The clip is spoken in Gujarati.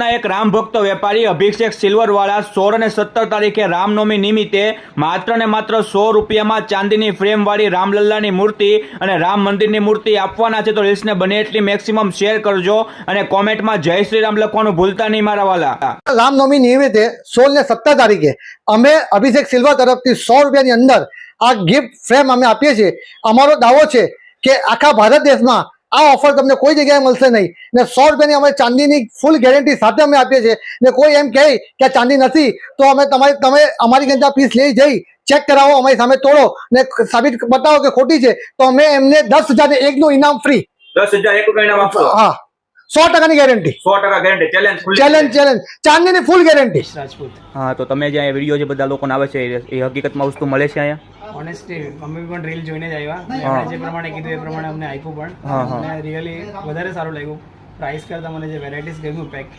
ના એક રામ ભક્ત વેપારી અભિષેક સિલ્વરવાળા 16 અને 17 તારીખે રામનવમી નિમિત્તે માત્ર ને માત્ર 100 રૂપિયામાં ચાંદીની ફ્રેમવાળી રામલલ્લાની મૂર્તિ અને રામ મંદિરની મૂર્તિ આપવાના છે. તો રીલ્સને બને એટલી મેક્સિમમ શેર કરજો અને કોમેન્ટમાં જય શ્રી રામ લખવાનું ભૂલતા નહીં મારા વાલા. રામનવમી નિમિત્તે 16 ને 17 તારીખે અમે અભિષેક સિલ્વર તરફથી 100 રૂપિયાની અંદર આ ગિફ્ટ ફ્રેમ અમે આપીએ છીએ. અમારો દાવો છે કે આખા ભારત દેશમાં આ ઓફર તમને કોઈ જગ્યાએ મળશે નહીં ને 100 રૂપિયાની અમે ચાંદીની ફૂલ ગેરંટી સાથે અમે આપીએ છીએ. ને કોઈ એમ કહે કે આ ચાંદી નથી તો અમે તમે અમારી ઘરે પીસ લઈ જઈ ચેક કરાવો, અમારી સામે તોડો ને સાબિત બતાવો કે ખોટી છે તો અમે એમને 10,000 ને એકનું ઇનામ ફ્રી. 10,000 એક ઇનામ આપશો? હા, 100% ગેરંટી. 100% ગેરંટી. ચેલેન્જ ચાંદીની ફૂલ ગેરંટી. રાજપૂત. હા, તો તમે જે વિડીયો જે બધા લોકોને આવે છે એ હકીકતમાં વસ્તુ મળે છે અહીંયા? ઓનેસ્ટલી અમે પણ રીલ જોઈને જ આવ્યા, જે પ્રમાણે કીધું એ પ્રમાણે અમને આપ્યું પણ અને રિયલી વધારે સારું લાગ્યું. પ્રાઇસ કરતાં મને જે વેરાયટીઝ ગમ્યું પેક